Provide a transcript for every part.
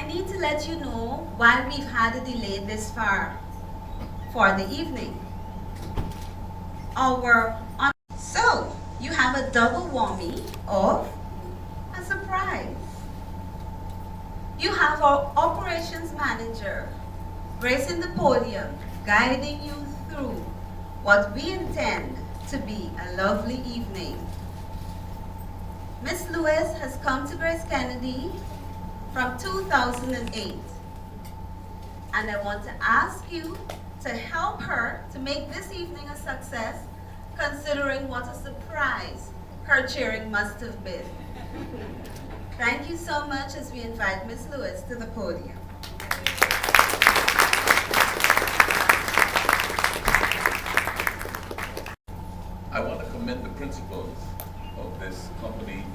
I need to let you know why we've had a delay this far for the evening. So, you have a double whammy of a surprise. You have our operations manager gracing the podium, guiding you through what we intend to be a lovely evening. Miss Lewis has come to Grace Kennedy from 2008, and I want to ask you to help her to make this evening a success, considering what a surprise her cheering must have been. Thank you so much as we invite Miss Lewis to the podium. I want to commend the principals of this company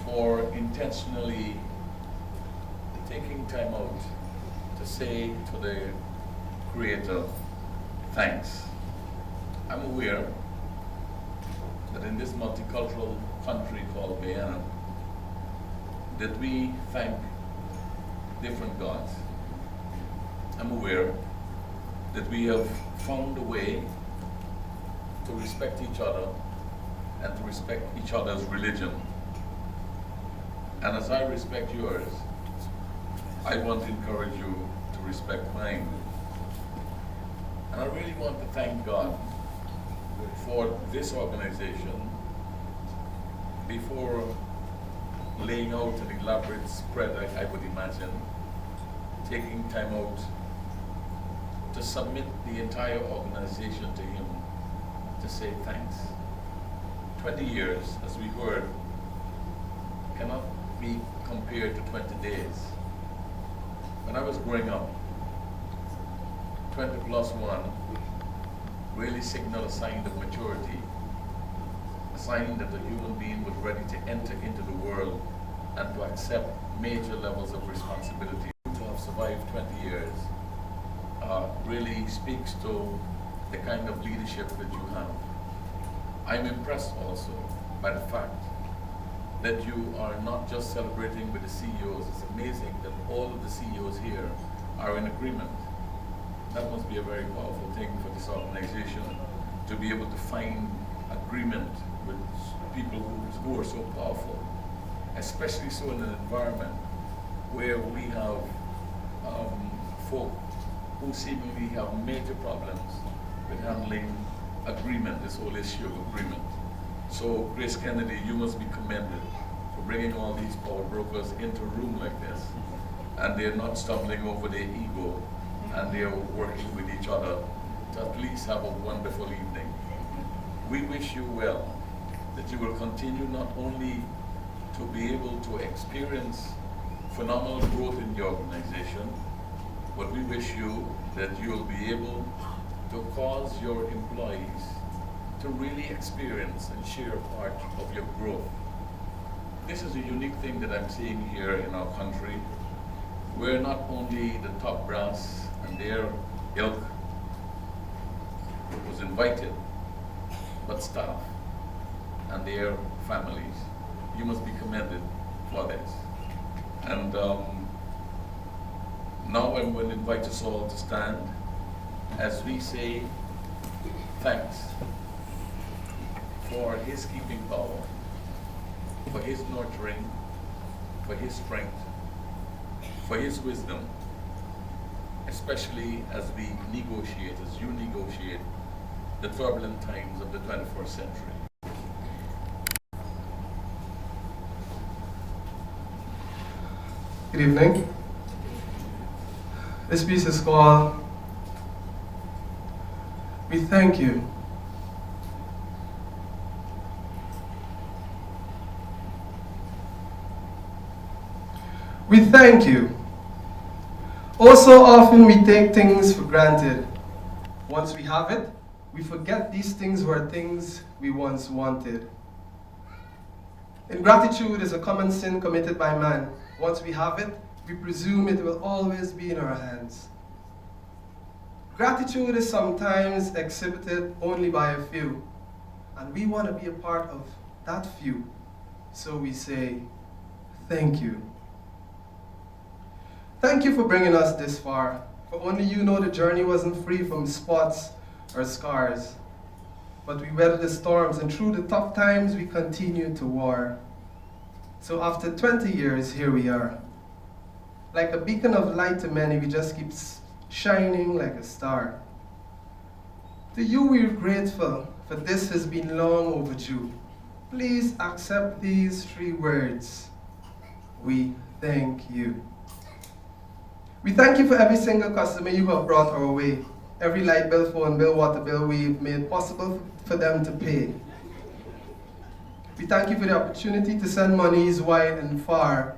for intentionally taking time out to say to the creator, thanks. I'm aware that in this multicultural country called Guyana, that we thank different gods. I'm aware that we have found a way to respect each other and to respect each other's religion. And as I respect yours, I want to encourage you to respect mine. And I really want to thank God for this organization before laying out an elaborate spread, I would imagine, taking time out to submit the entire organization to him to say thanks. 20 years, as we heard, cannot be compared to 20 days. When I was growing up, 20 plus 1 really signaled a sign of maturity, a sign that a human being was ready to enter into the world and to accept major levels of responsibility. To have survived 20 years really speaks to the kind of leadership that you have. I'm impressed also by the fact that you are not just celebrating with the CEOs. It's amazing that all of the CEOs here are in agreement. That must be a very powerful thing for this organization, to be able to find agreement with people who are so powerful, especially so in an environment where we have folk who seemingly have major problems with handling agreement, this whole issue of agreement. So Grace Kennedy, you must be commended for bringing all these power brokers into a room like this, and they're not stumbling over their ego, and they're working with each other to at least have a wonderful evening. We wish you well, that you will continue not only to be able to experience phenomenal growth in the organization, but we wish you that you'll be able to cause your employees to really experience and share a part of your growth. This is a unique thing that I'm seeing here in our country, where not only the top brass and their ilk was invited, but staff and their families. You must be commended for this. And now I'm going to invite us all to stand as we say thanks for his keeping power, for his nurturing, for his strength, for his wisdom, especially as we negotiate, as you negotiate the turbulent times of the 21st century. Good evening. This piece is called We Thank You. We thank you. Oh, so often we take things for granted. Once we have it, we forget these things were things we once wanted. Ingratitude is a common sin committed by man. Once we have it, we presume it will always be in our hands. Gratitude is sometimes exhibited only by a few, and we want to be a part of that few. So we say, thank you. Thank you for bringing us this far, for only you know the journey wasn't free from spots or scars. But we weathered the storms, and through the tough times we continued to war. So after 20 years, here we are. Like a beacon of light to many, we just keep shining like a star. To you we're grateful, for this has been long overdue. Please accept these 3 words. We thank you. We thank you for every single customer you have brought our way. Every light bill, phone bill, water bill we've made possible for them to pay. We thank you for the opportunity to send monies wide and far.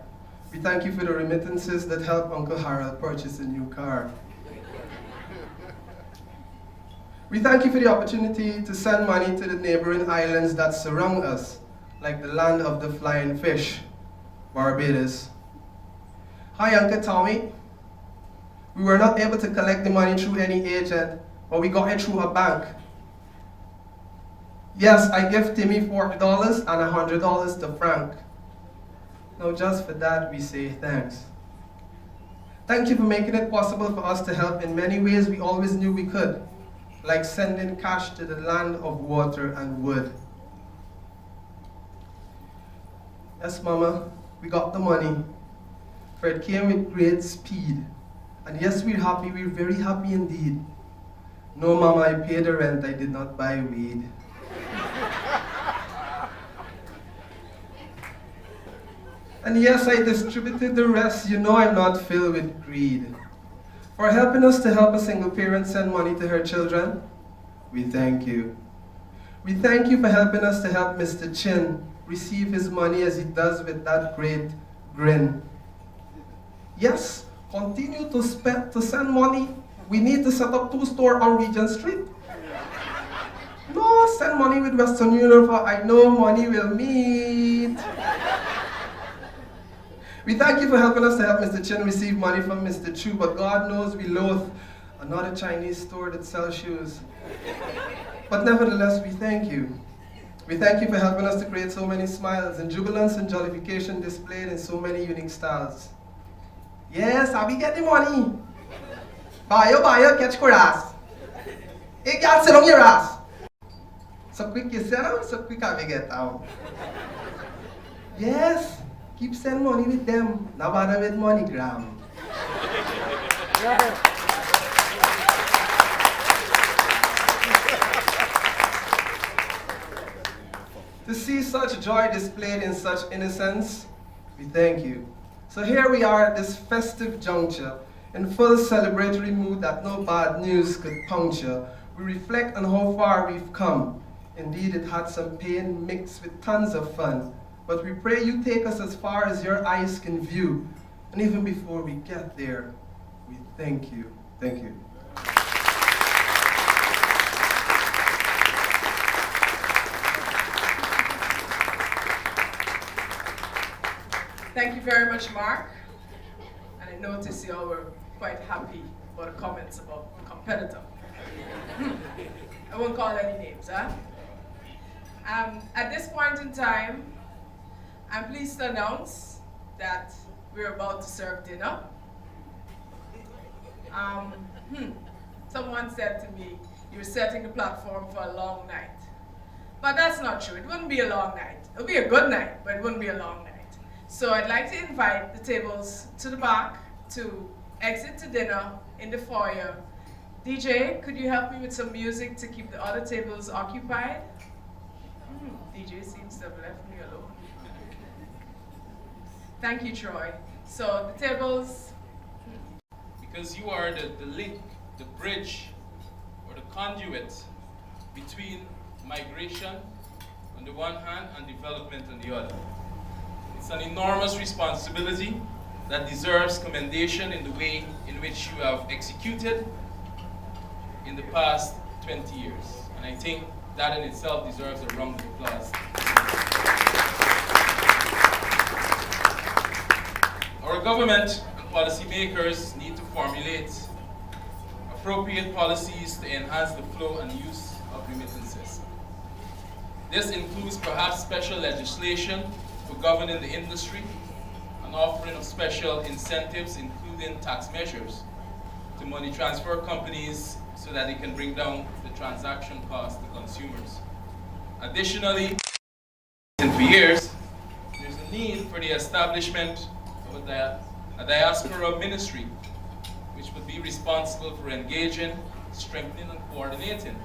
We thank you for the remittances that help Uncle Harold purchase a new car. We thank you for the opportunity to send money to the neighboring islands that surround us, like the land of the flying fish, Barbados. Hi, Uncle Tommy. We were not able to collect the money through any agent, but we got it through a bank. Yes, I give Timmy $40 and $100 to Frank. Now just for that, we say thanks. Thank you for making it possible for us to help in many ways we always knew we could, like sending cash to the land of water and wood. Yes, Mama, we got the money. For it came with great speed. And yes, we're happy, we're very happy indeed. No, Mama, I paid the rent, I did not buy weed. And yes, I distributed the rest. You know I'm not filled with greed. For helping us to help a single parent send money to her children, we thank you. We thank you for helping us to help Mr. Chin receive his money as he does with that great grin. Yes, continue to send money. We need to set up 2 stores on Regent Street. No, send money with Western Union, for I know money will meet. We thank you for helping us to help Mr. Chin receive money from Mr. Chu, but God knows we loathe another Chinese store that sells shoes. But nevertheless, we thank you. We thank you for helping us to create so many smiles and jubilance and jollification displayed in so many unique styles. Yes, I be getting money. Buy you, catch your ass. Hey, girl, sit on your ass. So quick you sit down, so quick I will get out. Yes, keep sending money with them. Now bother with MoneyGram. To see such joy displayed in such innocence, we thank you. So here we are at this festive juncture, in full celebratory mood that no bad news could puncture. We reflect on how far we've come. Indeed, it had some pain mixed with tons of fun. But we pray you take us as far as your eyes can view. And even before we get there, we thank you. Thank you. Thank you very much, Mark. And I noticed you all were quite happy about the comments about the competitor. I won't call any names, huh? At this point in time, I'm pleased to announce that we're about to serve dinner. Someone said to me, you're setting the platform for a long night. But that's not true. It wouldn't be a long night. It'll be a good night, but it wouldn't be a long night. So I'd like to invite the tables to the back to exit to dinner in the foyer. DJ, could you help me with some music to keep the other tables occupied? DJ seems to have left me alone. Thank you, Troy. So the tables. Because you are the link, the bridge, or the conduit between migration on the one hand and development on the other. It's an enormous responsibility that deserves commendation in the way in which you have executed in the past 20 years. And I think that in itself deserves a round of applause. Our government and policymakers need to formulate appropriate policies to enhance the flow and use of remittances. This includes perhaps special legislation for governing the industry, an offering of special incentives, including tax measures, to money transfer companies so that they can bring down the transaction cost to consumers. Additionally, for years, there's a need for the establishment of a diaspora ministry, which would be responsible for engaging, strengthening, and coordinating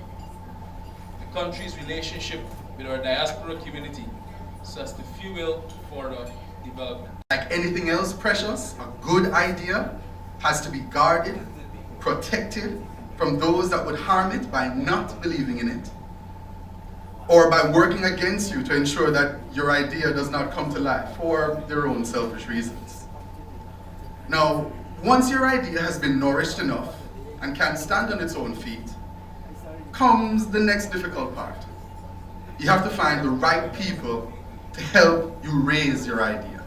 the country's relationship with our diaspora community so as to fuel further development. Like anything else precious, a good idea has to be guarded, protected from those that would harm it by not believing in it, or by working against you to ensure that your idea does not come to life for their own selfish reasons. Now, once your idea has been nourished enough and can stand on its own feet, comes the next difficult part. You have to find the right people to help you raise your idea,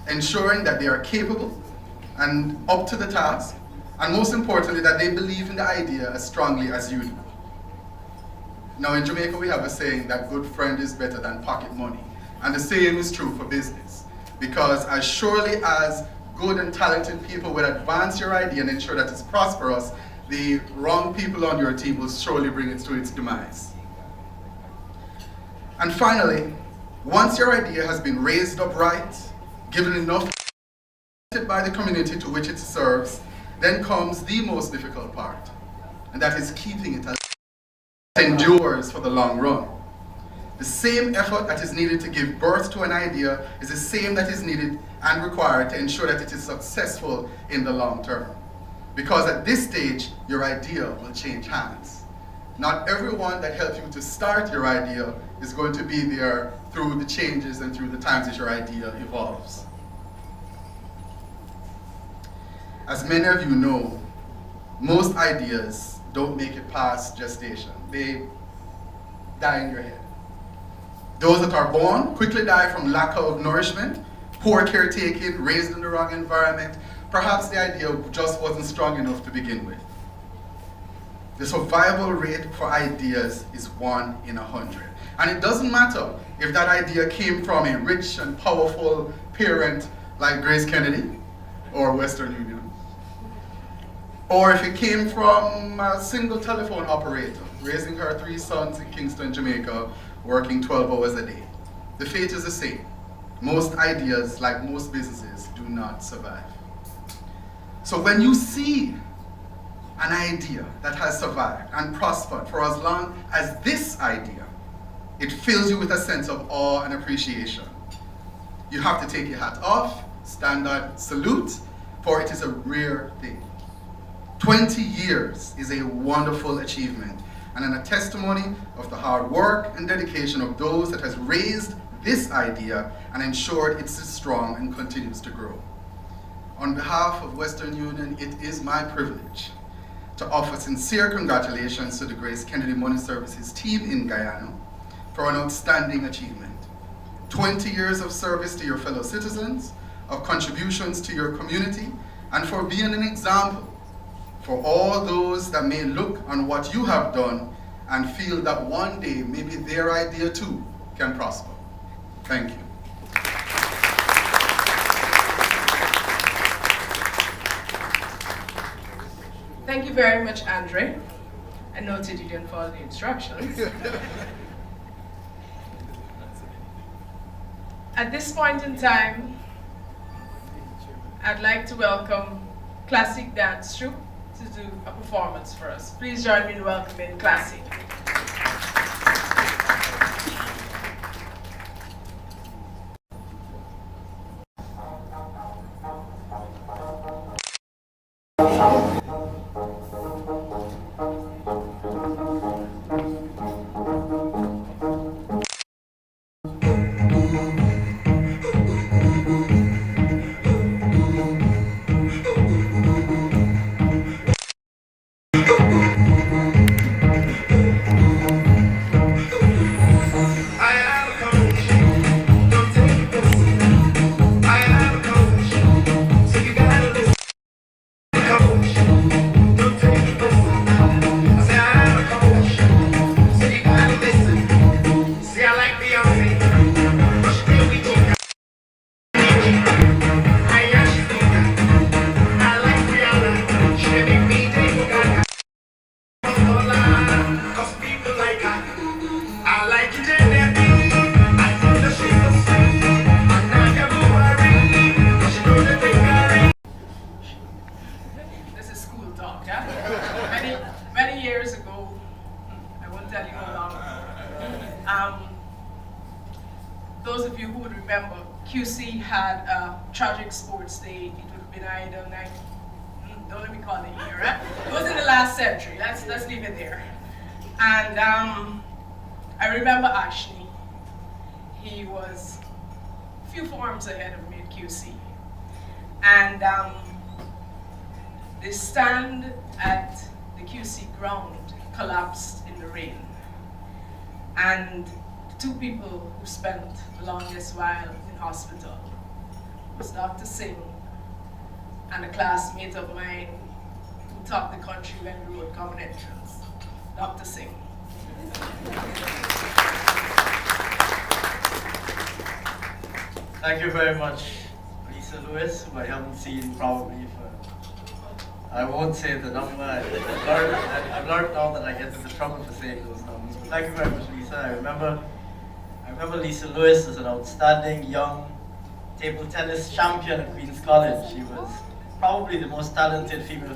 ensuring that they are capable and up to the task, and most importantly, that they believe in the idea as strongly as you do. Now in Jamaica, we have a saying that good friend is better than pocket money. And the same is true for business. Because as surely as good and talented people will advance your idea and ensure that it's prosperous, the wrong people on your team will surely bring it to its demise. And finally, once your idea has been raised up right, given enough by the community to which it serves, then comes the most difficult part, and that is keeping it alive. Endures for the long run. The same effort that is needed to give birth to an idea is the same that is needed and required to ensure that it is successful in the long term. Because at this stage, your idea will change hands. Not everyone that helped you to start your idea is going to be there through the changes and through the times that your idea evolves. As many of you know, most ideas don't make it past gestation. They die in your head. Those that are born quickly die from lack of nourishment, poor caretaking, raised in the wrong environment. Perhaps the idea just wasn't strong enough to begin with. The survival rate for ideas is 1 in 100. And it doesn't matter if that idea came from a rich and powerful parent like Grace Kennedy or Western Union, or if it came from a single telephone operator raising her 3 sons in Kingston, Jamaica, working 12 hours a day. The fate is the same. Most ideas, like most businesses, do not survive. So when you see an idea that has survived and prospered for as long as this idea, it fills you with a sense of awe and appreciation. You have to take your hat off, stand up, salute, for it is a rare thing. 20 years is a wonderful achievement and a testimony of the hard work and dedication of those that has raised this idea and ensured it's strong and continues to grow. On behalf of Western Union, it is my privilege to offer sincere congratulations to the Grace Kennedy Money Services team in Guyana for an outstanding achievement. 20 years of service to your fellow citizens, of contributions to your community, and for being an example for all those that may look on what you have done and feel that one day maybe their idea too can prosper. Thank you. Thank you very much, Andre. I noted you didn't follow the instructions. At this point in time, I'd like to welcome Classic Dance Troupe to do a performance for us. Please join me in welcoming Classic. had a tragic sports day, it would have been either don't let me call it here, right? It was in the last century, let's leave it there. And I remember Ashley. He was a few forms ahead of me at QC. And the stand at the QC ground collapsed in the rain. And the two people who spent the longest while in hospital was Dr. Singh and a classmate of mine who taught the country when we wrote common entrance, Dr. Singh. Thank you very much, Lisa Lewis, who I haven't seen probably for, I won't say the number, I've learned now that I get into trouble for saying those numbers. But thank you very much, Lisa. I remember Lisa Lewis as an outstanding young table tennis champion at Queen's College. She was probably the most talented female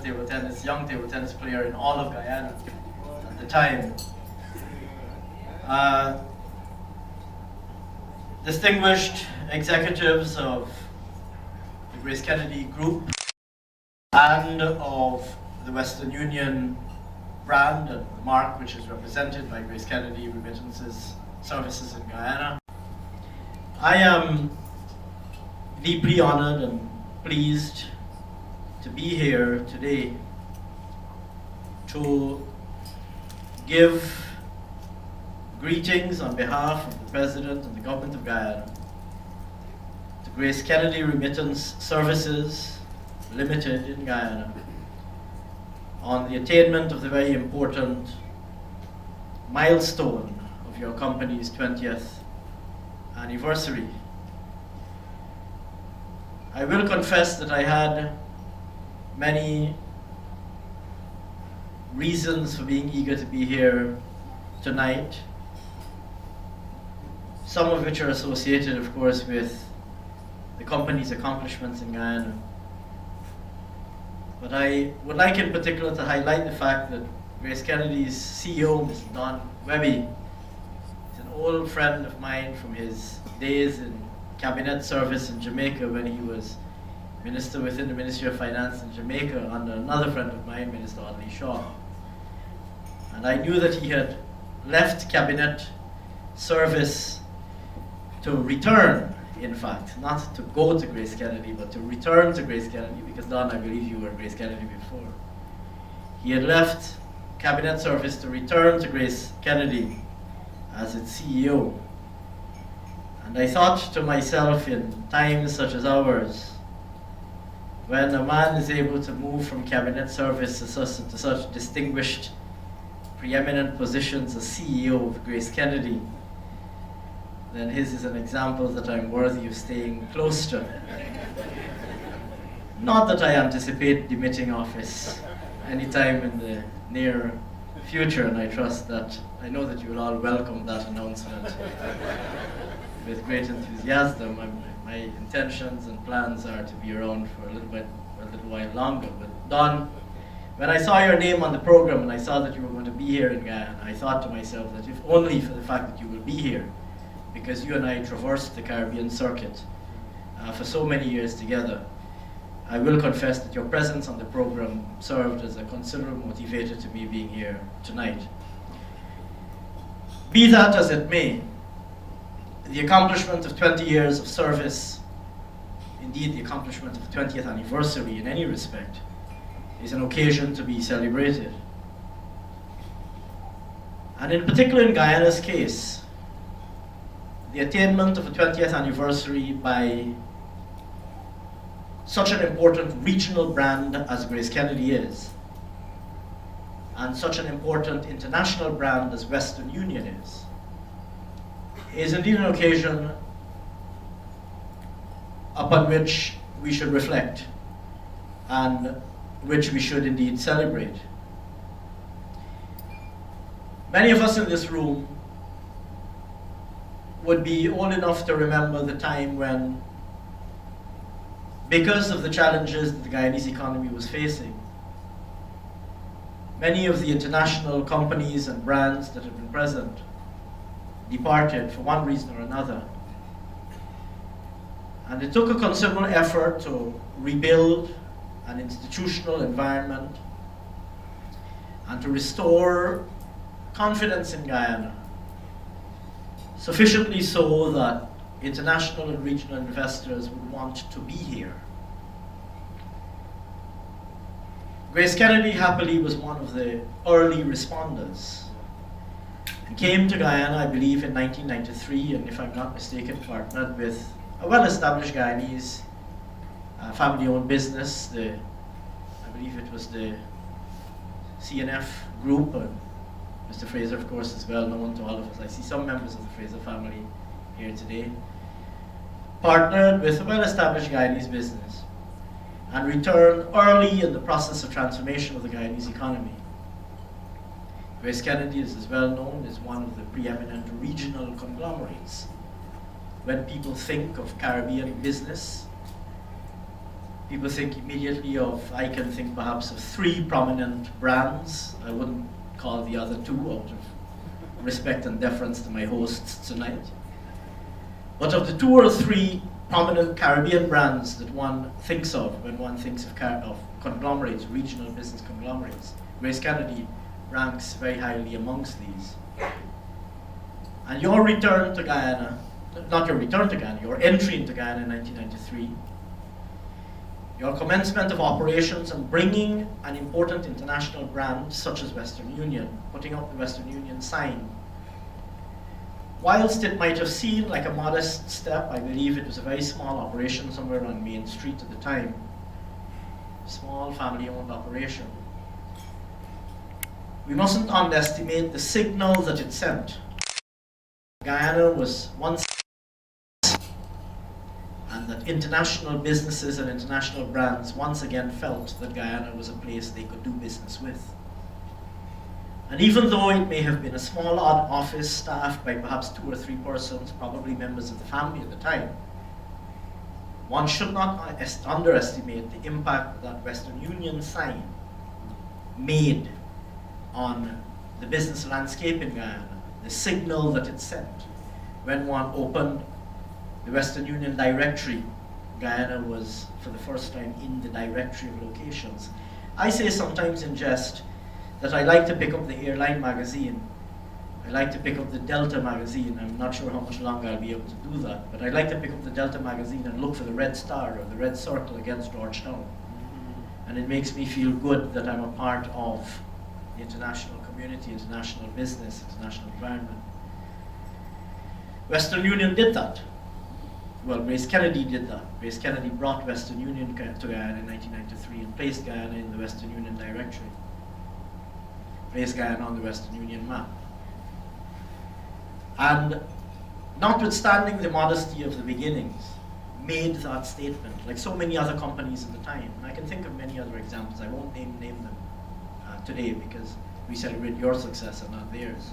young table tennis player in all of Guyana at the time. Distinguished executives of the Grace Kennedy Group and of the Western Union brand and the mark which is represented by Grace Kennedy Remittances Services in Guyana. I am deeply honored and pleased to be here today to give greetings on behalf of the President and the Government of Guyana to Grace Kennedy Remittance Services Limited in Guyana on the attainment of the very important milestone of your company's 20th anniversary. I will confess that I had many reasons for being eager to be here tonight, some of which are associated, of course, with the company's accomplishments in Guyana. But I would like in particular to highlight the fact that Grace Kennedy's CEO, Mr. Don Webby, is an old friend of mine from his days in cabinet service in Jamaica when he was minister within the Ministry of Finance in Jamaica under another friend of mine, Minister Audley Shaw. And I knew that he had left cabinet service to return, in fact, not to go to Grace Kennedy, but to return to Grace Kennedy, because Don, I believe you were Grace Kennedy before. He had left cabinet service to return to Grace Kennedy as its CEO. And I thought to myself, in times such as ours, when a man is able to move from cabinet service to such distinguished, preeminent positions as CEO of Grace Kennedy, then his is an example that I'm worthy of staying close to. Not that I anticipate demitting office anytime in the near future, and I know that you will all welcome that announcement with great enthusiasm. My intentions and plans are to be around for a little while longer. But Don, when I saw your name on the program and I saw that you were going to be here in Guyana, I thought to myself that if only for the fact that you will be here, because you and I traversed the Caribbean circuit for so many years together, I will confess that your presence on the program served as a considerable motivator to me being here tonight. Be that as it may, the accomplishment of 20 years of service, indeed the accomplishment of the 20th anniversary in any respect, is an occasion to be celebrated. And in particular in Guyana's case, the attainment of the 20th anniversary by such an important regional brand as Grace Kennedy is, and such an important international brand as Western Union is indeed an occasion upon which we should reflect and which we should indeed celebrate. Many of us in this room would be old enough to remember the time when, because of the challenges that the Guyanese economy was facing, many of the international companies and brands that had been present departed for one reason or another. And it took a considerable effort to rebuild an institutional environment and to restore confidence in Guyana, sufficiently so that international and regional investors would want to be here. Grace Kennedy, happily, was one of the early responders. He came to Guyana, I believe, in 1993, and if I'm not mistaken, partnered with a well-established Guyanese family-owned business. I believe it was the CNF Group. And Mr. Fraser, of course, is well known to all of us. I see some members of the Fraser family here today. Partnered with a well-established Guyanese business and returned early in the process of transformation of the Guyanese economy. Grace Kennedy, as is well known, is one of the preeminent regional conglomerates. When people think of Caribbean business, people think immediately of, I can think perhaps of 3 prominent brands. I wouldn't call the other 2 out of respect and deference to my hosts tonight. But of the 2 or 3 prominent Caribbean brands that one thinks of when one thinks of conglomerates, regional business conglomerates, Grace Kennedy ranks very highly amongst these. And your return to Guyana, not your return to Guyana, your entry into Guyana in 1993, your commencement of operations and bringing an important international brand such as Western Union, putting up the Western Union sign. Whilst it might have seemed like a modest step, I believe it was a very small operation somewhere on Main Street at the time. Small family-owned operation. We mustn't underestimate the signal that it sent. Guyana was once, and that international businesses and international brands once again felt that Guyana was a place they could do business with. And even though it may have been a small odd office staffed by perhaps 2 or 3 persons, probably members of the family at the time, one should not underestimate the impact that Western Union sign made on the business landscape in Guyana, the signal that it sent. When one opened the Western Union directory, Guyana was for the first time in the directory of locations. I say sometimes in jest that I like to pick up the airline magazine. I like to pick up the Delta magazine. I'm not sure how much longer I'll be able to do that, but I like to pick up the Delta magazine and look for the red star or the red circle against Georgetown. And it makes me feel good that I'm a part of the international community, international business, international environment. Western Union did that. Well, Grace Kennedy did that. Grace Kennedy brought Western Union to Guyana in 1993 and placed Guyana in the Western Union directory. Placed Guyana on the Western Union map. And notwithstanding the modesty of the beginnings, made that statement, like so many other companies at the time. And I can think of many other examples. I won't name them today because we celebrate your success and not theirs.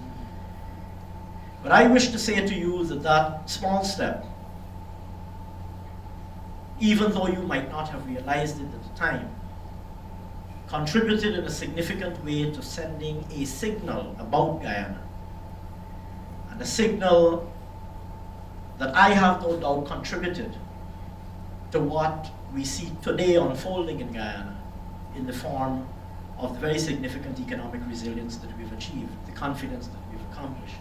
But I wish to say to you that that small step, even though you might not have realized it at the time, contributed in a significant way to sending a signal about Guyana. And a signal that I have no doubt contributed to what we see today unfolding in Guyana in the form of the very significant economic resilience that we've achieved, the confidence that we've accomplished.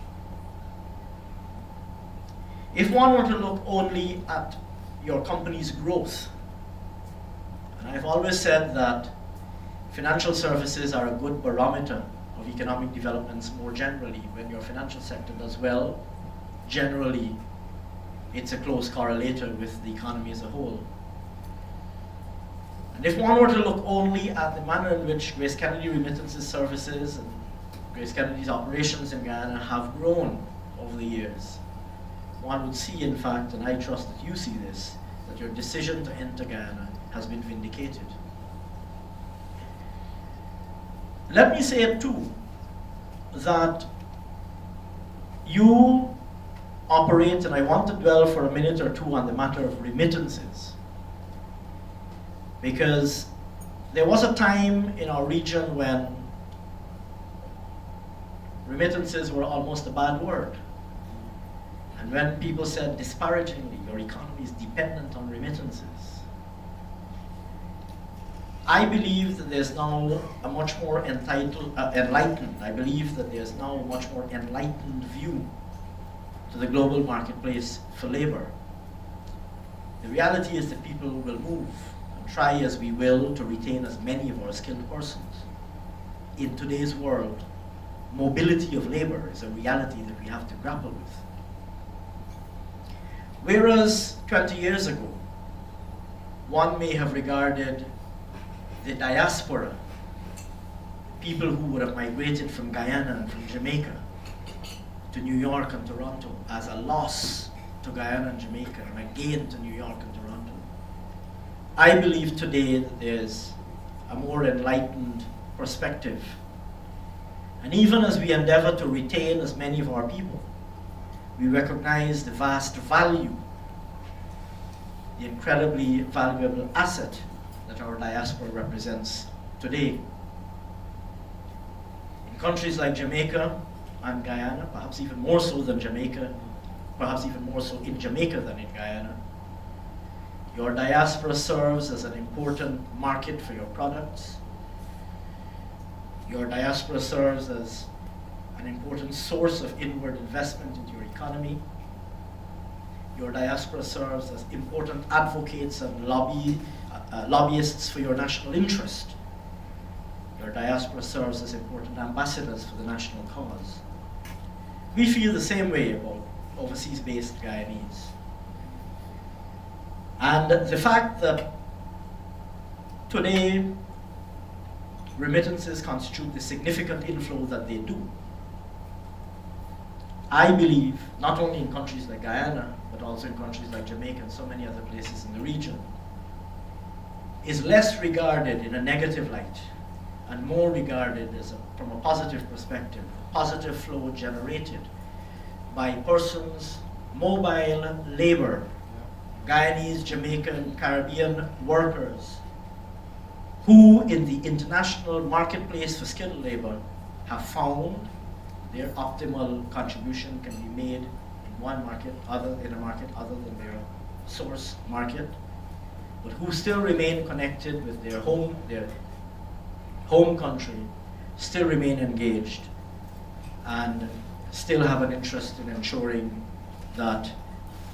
If one were to look only at your company's growth, and I've always said that financial services are a good barometer of economic developments more generally. When your financial sector does well, generally it's a close correlator with the economy as a whole. And if one were to look only at the manner in which Grace Kennedy Remittances Services and Grace Kennedy's operations in Guyana have grown over the years, one would see, in fact, and I trust that you see this, that your decision to enter Guyana has been vindicated. Let me say it too, that you operate, and I want to dwell for a minute or two on the matter of remittances, because there was a time in our region when remittances were almost a bad word. And when people said disparagingly, your economy is dependent on remittances, I believe that there's now a much more enlightened, I believe that there's now a much more enlightened view to the global marketplace for labor. The reality is that people will move and try as we will to retain as many of our skilled persons. In today's world, mobility of labor is a reality that we have to grapple with. Whereas 20 years ago, one may have regarded the diaspora, people who would have migrated from Guyana and from Jamaica to New York and Toronto, as a loss to Guyana and Jamaica and a gain to New York and Toronto. I believe today that there's a more enlightened perspective. And even as we endeavor to retain as many of our people, we recognize the vast value, the incredibly valuable asset that our diaspora represents today. In countries like Jamaica and Guyana, perhaps even more so than Jamaica, perhaps even more so in Jamaica than in Guyana, your diaspora serves as an important market for your products. Your diaspora serves as an important source of inward investment into your economy. Your diaspora serves as important advocates and lobbyists for your national interest. Your diaspora serves as important ambassadors for the national cause. We feel the same way about overseas-based Guyanese. And the fact that today remittances constitute the significant inflow that they do, I believe, not only in countries like Guyana, but also in countries like Jamaica and so many other places in the region, is less regarded in a negative light and more regarded as from a positive perspective, positive flow generated by persons, mobile labor, Guyanese, Jamaican, Caribbean workers, who in the international marketplace for skilled labor have found their optimal contribution can be made in one market, in a market other than their source market, but who still remain connected with their home country, still remain engaged, and still have an interest in ensuring that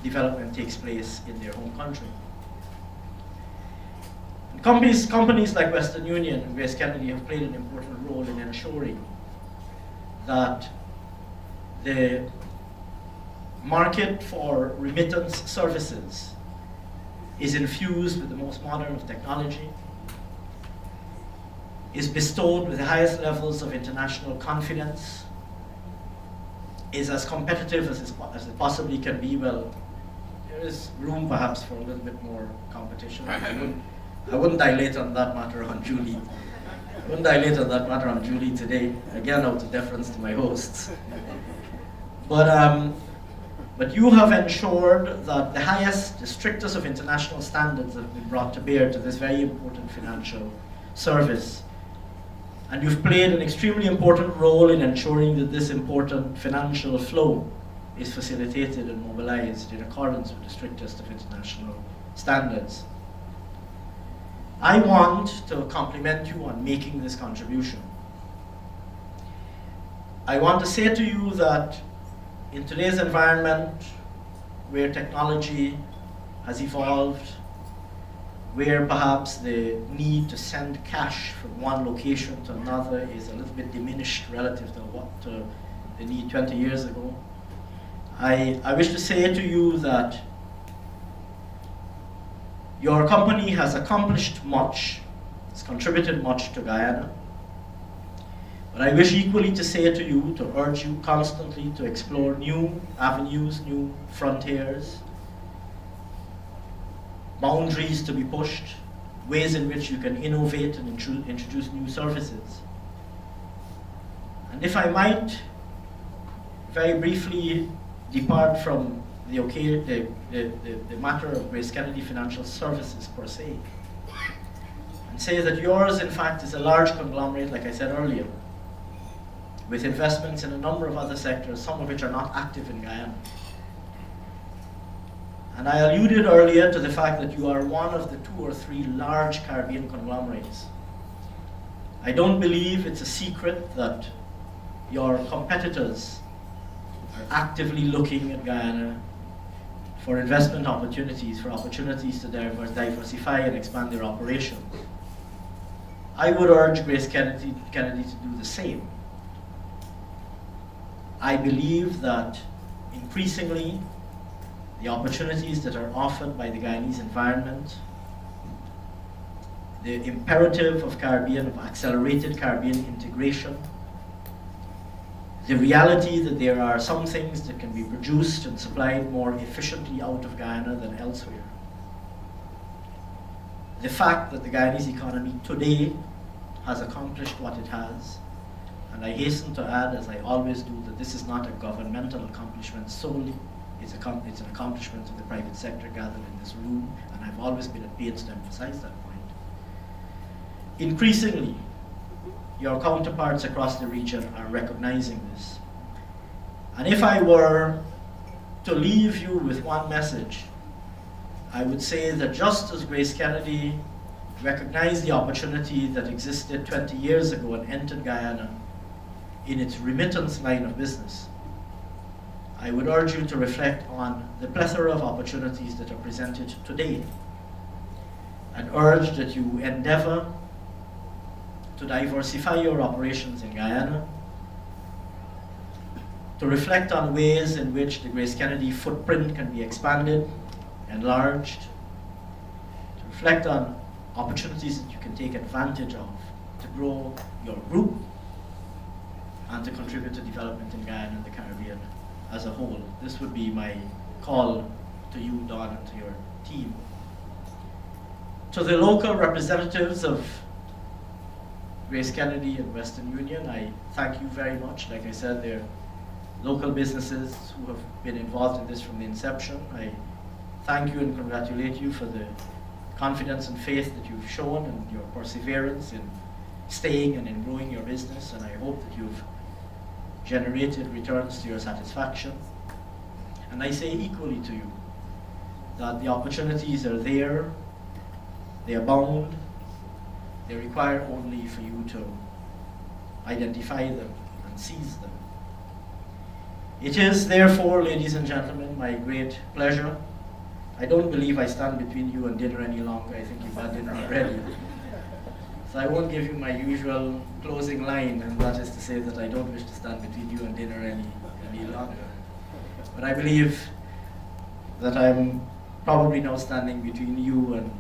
development takes place in their home country. And companies like Western Union and Grace Kennedy have played an important role in ensuring that the market for remittance services is infused with the most modern of technology, is bestowed with the highest levels of international confidence, is as competitive as it possibly can be. Well, there is room perhaps for a little bit more competition. I wouldn't dilate on that matter on Julie. I wouldn't dilate on that matter on Julie today, again out of deference to my hosts. But you have ensured that the highest, the strictest of international standards have been brought to bear to this very important financial service. And you've played an extremely important role in ensuring that this important financial flow is facilitated and mobilized in accordance with the strictest of international standards. I want to compliment you on making this contribution. I want to say to you that in today's environment, where technology has evolved, where perhaps the need to send cash from one location to another is a little bit diminished relative to the need 20 years ago, I wish to say to you that your company has accomplished much, has contributed much to Guyana. But I wish equally to say to you, to urge you constantly to explore new avenues, new frontiers, boundaries to be pushed, ways in which you can innovate and introduce new services. And if I might very briefly depart from the matter of Grace Kennedy Financial Services per se, and say that yours, in fact, is a large conglomerate, like I said earlier, with investments in a number of other sectors, some of which are not active in Guyana. And I alluded earlier to the fact that you are one of the 2 or 3 large Caribbean conglomerates. I don't believe it's a secret that your competitors are actively looking at Guyana for investment opportunities, for opportunities to diversify and expand their operations. I would urge Grace Kennedy to do the same. I believe that increasingly the opportunities that are offered by the Guyanese environment, the imperative of accelerated Caribbean integration, the reality that there are some things that can be produced and supplied more efficiently out of Guyana than elsewhere. The fact that the Guyanese economy today has accomplished what it has, and I hasten to add, as I always do, that this is not a governmental accomplishment solely, it's an accomplishment of the private sector gathered in this room, and I've always been at pains to emphasize that point. Increasingly, your counterparts across the region are recognizing this. And if I were to leave you with one message, I would say that just as Grace Kennedy recognized the opportunity that existed 20 years ago and entered Guyana in its remittance line of business, I would urge you to reflect on the plethora of opportunities that are presented today and urge that you endeavor to diversify your operations in Guyana, to reflect on ways in which the Grace Kennedy footprint can be expanded, enlarged, to reflect on opportunities that you can take advantage of to grow your group and to contribute to development in Guyana and the Caribbean as a whole. This would be my call to you, Don, and to your team. To the local representatives of Grace Kennedy and Western Union, I thank you very much. Like I said, they're local businesses who have been involved in this from the inception. I thank you and congratulate you for the confidence and faith that you've shown and your perseverance in staying and in growing your business, and I hope that you've generated returns to your satisfaction. And I say equally to you that the opportunities are there, they abound, they require only for you to identify them and seize them. It is therefore, ladies and gentlemen, my great pleasure. I don't believe I stand between you and dinner any longer. I think you've had dinner already. So I won't give you my usual closing line, and that is to say that I don't wish to stand between you and dinner any longer. But I believe that I'm probably now standing between you and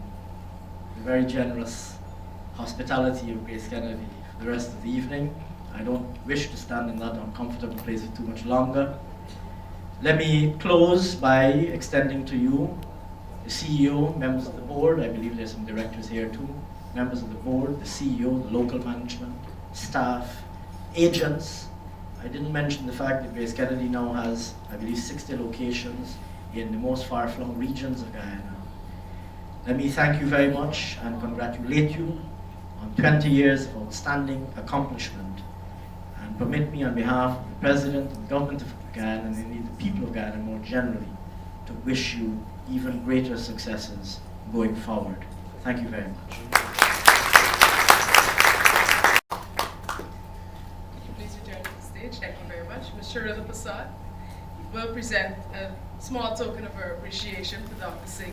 the very generous hospitality of Grace Kennedy for the rest of the evening. I don't wish to stand in that uncomfortable place for too much longer. Let me close by extending to you, the CEO, members of the board, I believe there's some directors here too, members of the board, the CEO, the local management, staff, agents. I didn't mention the fact that Grace Kennedy now has, I believe, 60 locations in the most far-flung regions of Guyana. Let me thank you very much and congratulate you on 20 years of outstanding accomplishment. And permit me on behalf of the President and the Government of Guyana and indeed the people of Guyana more generally to wish you even greater successes going forward. Thank you very much. Please return to the stage. Thank you very much. Ms. Sharila Prasad will present a small token of her appreciation for Dr. Singh.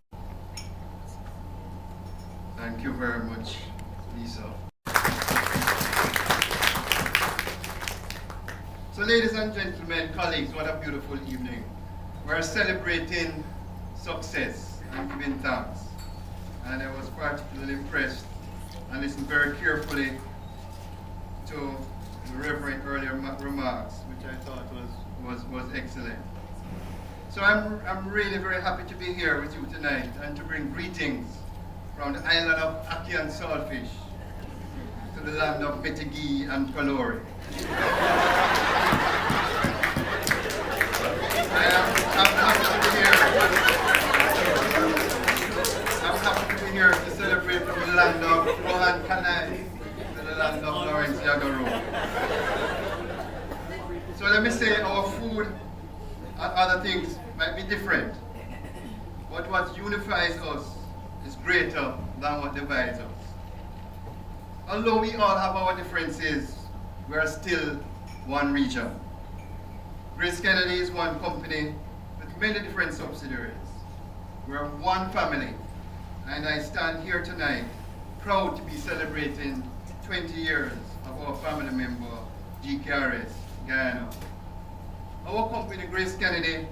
Thank you very much, Lisa. So ladies and gentlemen, colleagues, what a beautiful evening. We're celebrating success and giving thanks. And I was particularly impressed and listened very carefully to the Reverend earlier remarks, which I thought was excellent. So I'm really very happy to be here with you tonight and to bring greetings from the island of Aki and Saltfish to the land of Betigi and Kalori. I'm happy to be here to celebrate from the land of Rohan Kanai to the land of Lawrence Yagaro. So let me say our food and other things might be different, but what unifies us is greater than what divides us. Although we all have our differences, we are still one region. Grace Kennedy is one company with many different subsidiaries. We are one family, and I stand here tonight proud to be celebrating 20 years of our family member, GKRS Guyana. Our company, Grace Kennedy,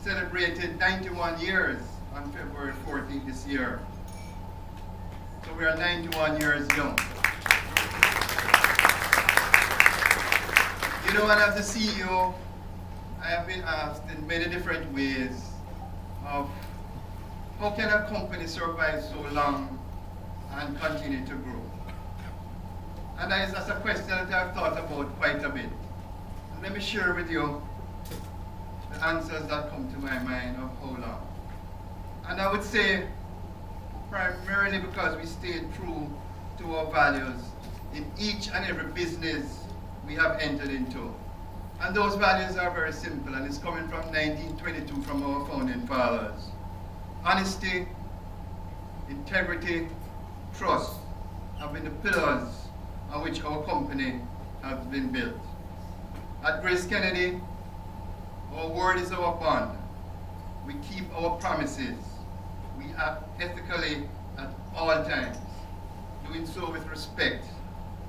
celebrated 91 years on February 14th this year. So we are 91 years young. You know, and as the CEO, I have been asked in many different ways of how can a company survive so long and continue to grow? And that's a question that I've thought about quite a bit. And let me share with you the answers that come to my mind of how long. And I would say primarily because we stayed true to our values in each and every business we have entered into. And those values are very simple, and it's coming from 1922 from our founding fathers. Honesty, integrity, trust have been the pillars on which our company has been built. At Grace Kennedy, our word is our bond. We keep our promises. We act ethically at all times, doing so with respect,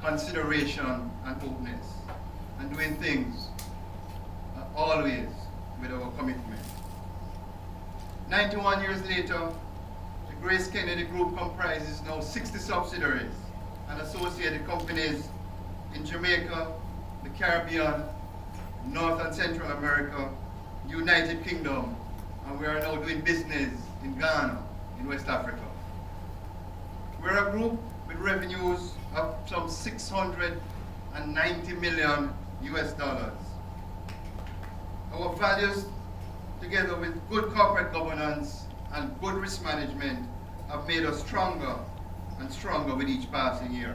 consideration, and openness, and doing things always with our commitment. 91 years later, the Grace Kennedy Group comprises now 60 subsidiaries and associated companies in Jamaica, the Caribbean, North and Central America, United Kingdom, and we are now doing business in Ghana, in West Africa. We're a group with revenues of some 690 million US dollars. Our values, together with good corporate governance and good risk management, have made us stronger and stronger with each passing year.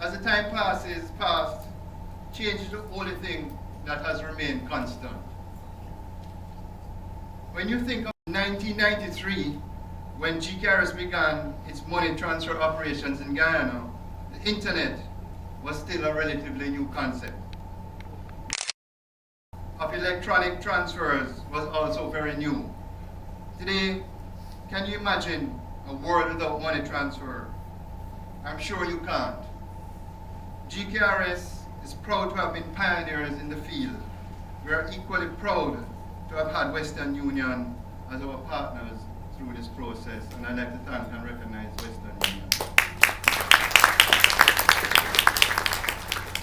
As the time past, change is the only thing that has remained constant. When you think of 1993, when GKRS began its money transfer operations in Guyana, the internet was still a relatively new concept. Of electronic transfers was also very new. Today, can you imagine a world without money transfer? I'm sure you can't. GKRS is proud to have been pioneers in the field. We are equally proud to have had Western Union as our partners through this process, and I'd like to thank and recognize Western Union.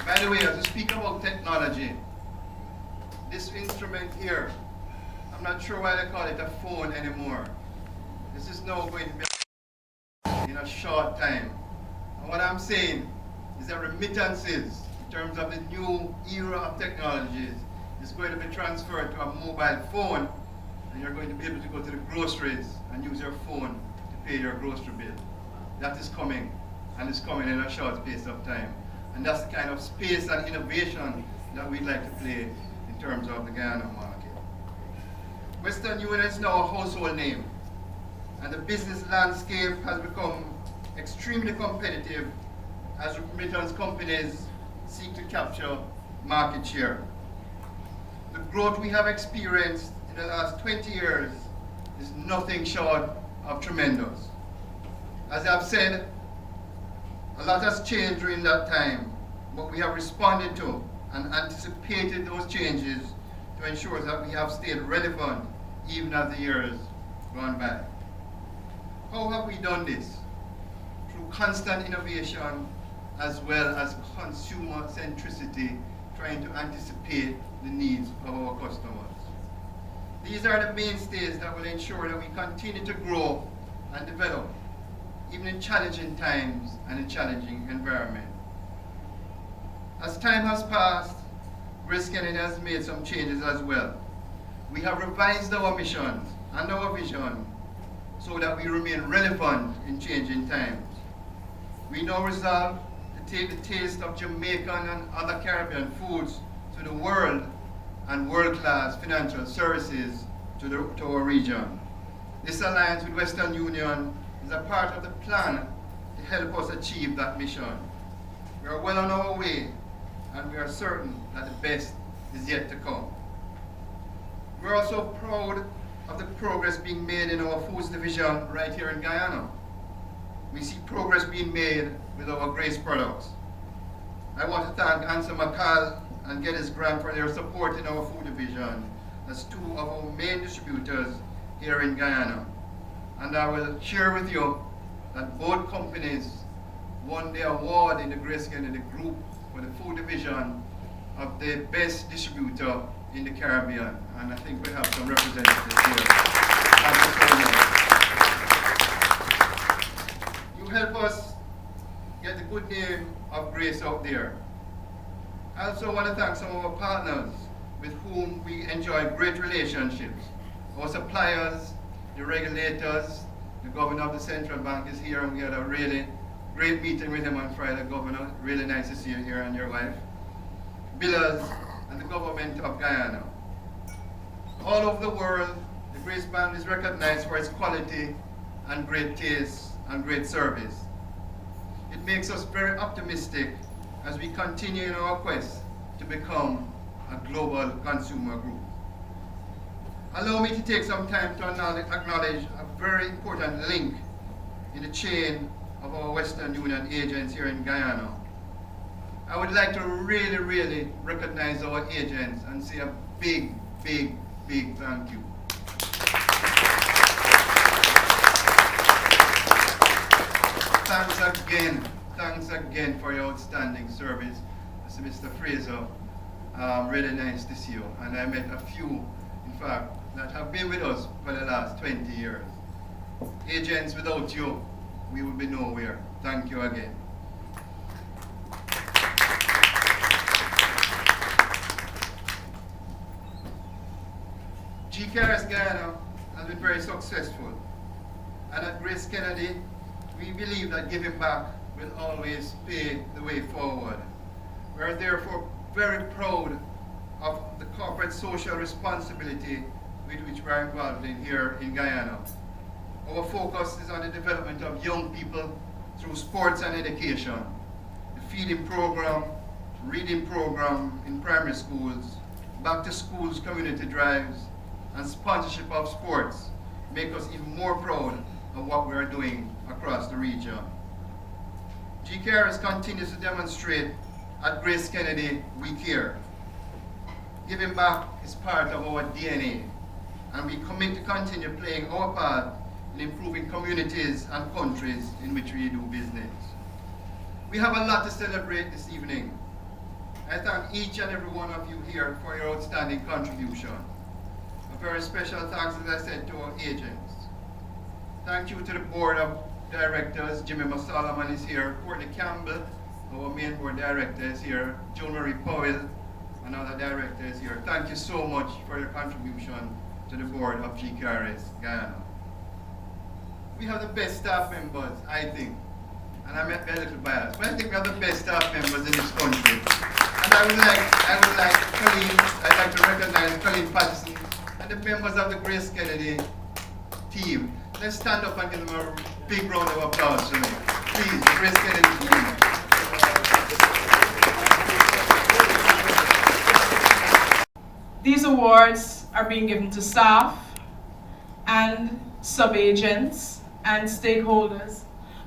By the way, as we speak about technology, this instrument here, I'm not sure why they call it a phone anymore. This is now going to be in a short time. And what I'm saying is that remittances, in terms of the new era of technologies, is going to be transferred to a mobile phone, and you're going to be able to go to the groceries and use your phone to pay your grocery bill. That is coming, and it's coming in a short space of time. And that's the kind of space and innovation that we'd like to play in terms of the Guyana market. Western Union is now a household name, and the business landscape has become extremely competitive as remittance companies seek to capture market share. The growth we have experienced in the last 20 years is nothing short of tremendous. As I've said, a lot has changed during that time, but we have responded to and anticipated those changes to ensure that we have stayed relevant even as the years gone by. How have we done this? Through constant innovation as well as consumer centricity, trying to anticipate the needs of our customers. These are the mainstays that will ensure that we continue to grow and develop, even in challenging times and in challenging environments. As time has passed, Grace Kennedy has made some changes as well. We have revised our missions and our vision so that we remain relevant in changing times. We now resolve to take the taste of Jamaican and other Caribbean foods to the world and world-class financial services to our region. This alliance with Western Union is a part of the plan to help us achieve that mission. We are well on our way, and we are certain that the best is yet to come. We are also proud of the progress being made in our foods division right here in Guyana. We see progress being made with our Grace products. I want to thank Ansa McCall and Geddes Grant for their support in our food division as two of our main distributors here in Guyana. And I will share with you that both companies won the award in the Grace Kennedy Group for the food division of the best distributor in the Caribbean. And I think we have some representatives here. Thank you so much. You help us get the good name of Grace out there. I also want to thank some of our partners with whom we enjoy great relationships. Our suppliers, the regulators, the governor of the central bank is here, and we had a really great meeting with him on Friday. Governor, really nice to see you here and your wife. Billers and the government of Guyana. All over the world, the Grace Band is recognized for its quality and great taste and great service. It makes us very optimistic as we continue in our quest to become a global consumer group. Allow me to take some time to acknowledge a very important link in the chain of our Western Union agents here in Guyana. I would like to really recognize our agents and say a big thank you. Thanks again for your outstanding service, Mr. Fraser. Really nice to see you. And I met a few, in fact, that have been with us for the last 20 years. Agents, without you, we would be nowhere. Thank you again. GKRS Guyana has been very successful. And at Grace Kennedy, we believe that giving back will always pay the way forward. We are therefore very proud of the corporate social responsibility with which we are involved in here in Guyana. Our focus is on the development of young people through sports and education. The feeding program, reading program in primary schools, back to schools community drives, and sponsorship of sports make us even more proud of what we are doing across the region. GKRS continues to demonstrate at Grace Kennedy we care. Giving back is part of our DNA, and we commit to continue playing our part in improving communities and countries in which we do business. We have a lot to celebrate this evening. I thank each and every one of you here for your outstanding contribution. A very special thanks, as I said, to our agents. Thank you to the board of directors. Jimmy Solomon is here. Courtney Campbell, our main board director, is here. Joan Marie Powell, another director, is here. Thank you so much for your contribution to the board of GKRS Guyana. We have the best staff members, I think. And I might be a little biased, but I think we have the best staff members in this country. And I'd like to recognize Colleen Patterson and the members of the Grace Kennedy team. Let's stand up and give them a big round of applause for me. Please, the Grace Kennedy team. These awards are being given to staff and sub-agents and stakeholders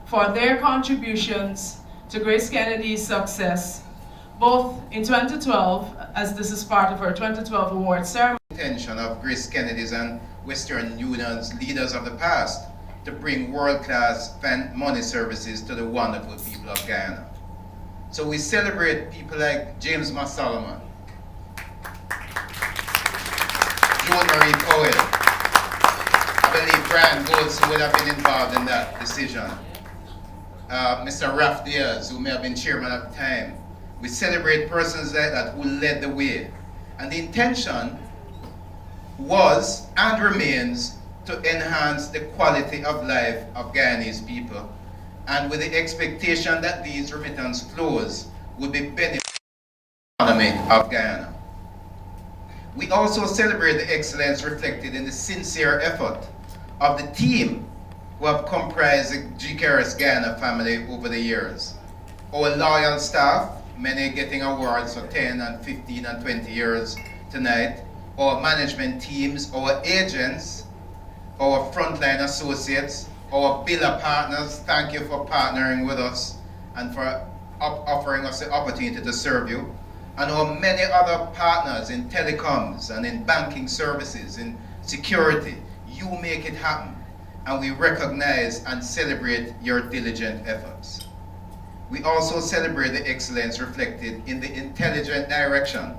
for their contributions to Grace Kennedy's success, both in 2012, as this is part of our 2012 award ceremony. Intention of Grace Kennedy's and Western Union's leaders of the past to bring world-class money services to the wonderful people of Guyana. So we celebrate people like James Solomon, Joan Marie Powell. I believe Brian Goldson would have been involved in that decision. Mr. Ralph Diaz, who may have been chairman at the time. We celebrate persons like that who led the way. And the intention was and remains to enhance the quality of life of Guyanese people, and with the expectation that these remittance flows would be beneficial to the economy of Guyana. We also celebrate the excellence reflected in the sincere effort of the team who have comprised the GKRS Guyana family over the years. Our loyal staff, many getting awards for 10 and 15 and 20 years tonight, our management teams, our agents, our frontline associates, our biller partners, thank you for partnering with us and for offering us the opportunity to serve you. And our many other partners in telecoms and in banking services, in security, you make it happen. And we recognize and celebrate your diligent efforts. We also celebrate the excellence reflected in the intelligent direction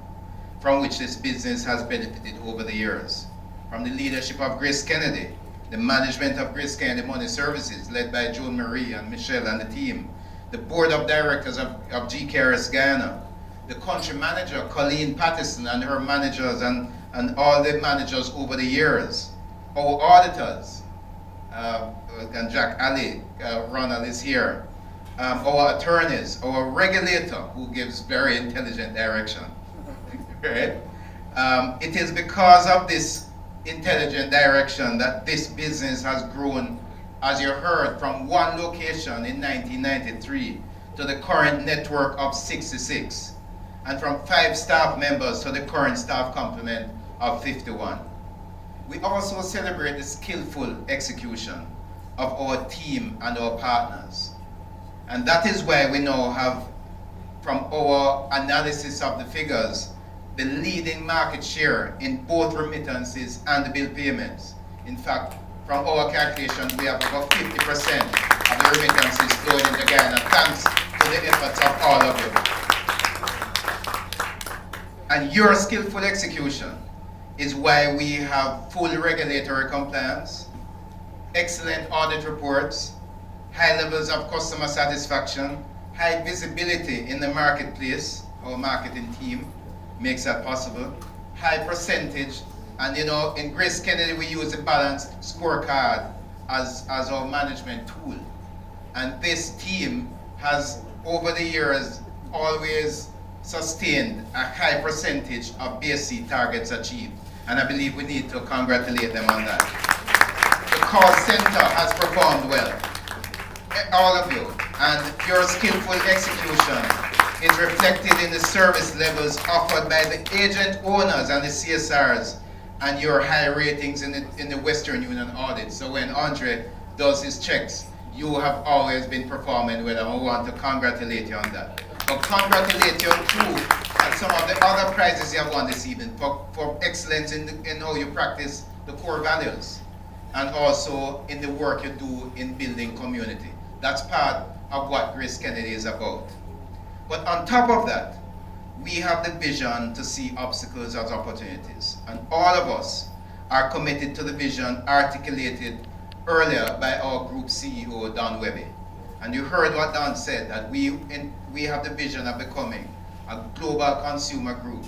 from which this business has benefited over the years. From the leadership of Grace Kennedy, the management of Grace Kennedy Money Services, led by Joan Marie and Michelle and the team, the board of directors of GKRS Guyana, the country manager, Colleen Pattison, and her managers and all the managers over the years, our auditors, and Jack Ali, Ronald is here, our attorneys, our regulator, who gives very intelligent direction, right? It is because of this intelligent direction that this business has grown, as you heard, from one location in 1993 to the current network of 66, and from 5 staff members to the current staff complement of 51. We also celebrate the skillful execution of our team and our partners. And that is why we now have, from our analysis of the figures, the leading market share in both remittances and the bill payments. In fact, from our calculations, we have about 50% of the remittances flowing into Guyana, thanks to the efforts of all of you. And your skillful execution is why we have full regulatory compliance, excellent audit reports, high levels of customer satisfaction, high visibility in the marketplace. Our marketing team makes that possible. High percentage, and in Grace Kennedy we use a balanced scorecard as our management tool. And this team has, over the years, always sustained a high percentage of BSC targets achieved. And I believe we need to congratulate them on that. The call center has performed well. All of you. And your skillful execution is reflected in the service levels offered by the agent owners and the CSRs, and your high ratings in the Western Union audit. So when Andre does his checks, you have always been performing well, and we want to congratulate you on that. But congratulate you too on some of the other prizes you have won this evening for excellence in how you practice the core values, and also in the work you do in building community. That's part of what Grace Kennedy is about. But on top of that, we have the vision to see obstacles as opportunities. And all of us are committed to the vision articulated earlier by our group CEO, Don Webby. And you heard what Don said, that we have the vision of becoming a global consumer group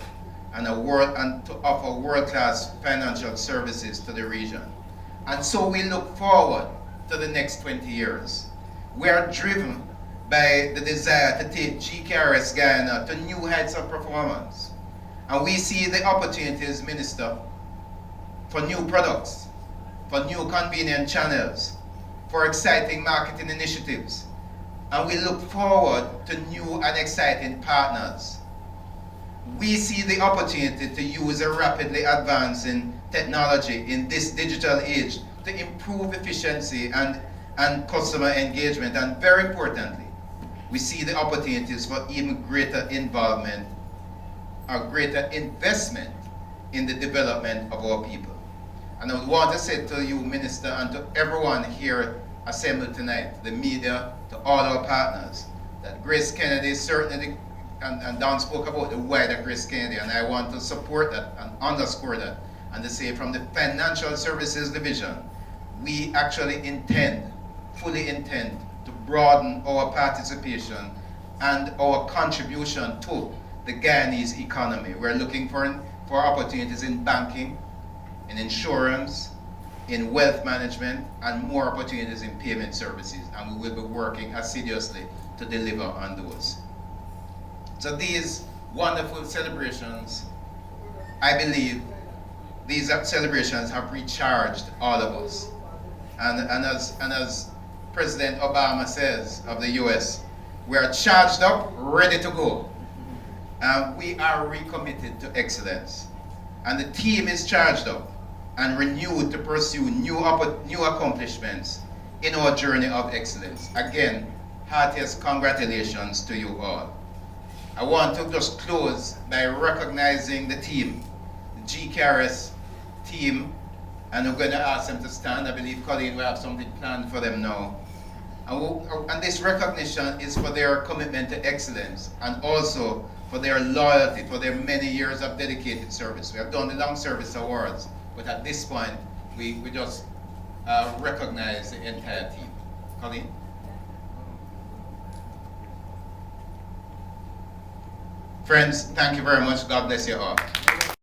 and to offer world-class financial services to the region. And so we look forward to the next 20 years. We are driven by the desire to take GKRS Guyana to new heights of performance. And we see the opportunities, Minister, for new products, for new convenient channels, for exciting marketing initiatives. And we look forward to new and exciting partners. We see the opportunity to use a rapidly advancing technology in this digital age to improve efficiency and customer engagement. And very importantly, we see the opportunities for even greater involvement or greater investment in the development of our people. And I would want to say to you, Minister, and to everyone here assembled tonight, the media, to all our partners, that Grace Kennedy certainly, and Don spoke about the wider Grace Kennedy, and I want to support that and underscore that, and to say from the Financial Services Division, we actually fully intend to broaden our participation and our contribution to the Guyanese economy. We're looking for opportunities in banking, in insurance, in wealth management, and more opportunities in payment services, and we will be working assiduously to deliver on those. So these wonderful celebrations I believe these celebrations have recharged all of us. And as President Obama says of the US, we are charged up, ready to go. We are recommitted to excellence. And the team is charged up and renewed to pursue new accomplishments in our journey of excellence. Again, heartiest congratulations to you all. I want to just close by recognizing the team, the GCARES team, and I'm going to ask them to stand. I believe Colleen will have something planned for them now. And this recognition is for their commitment to excellence and also for their loyalty, for their many years of dedicated service. We have done the Long Service Awards, but at this point, we just recognize the entire team. Colleen? Friends, thank you very much. God bless you all.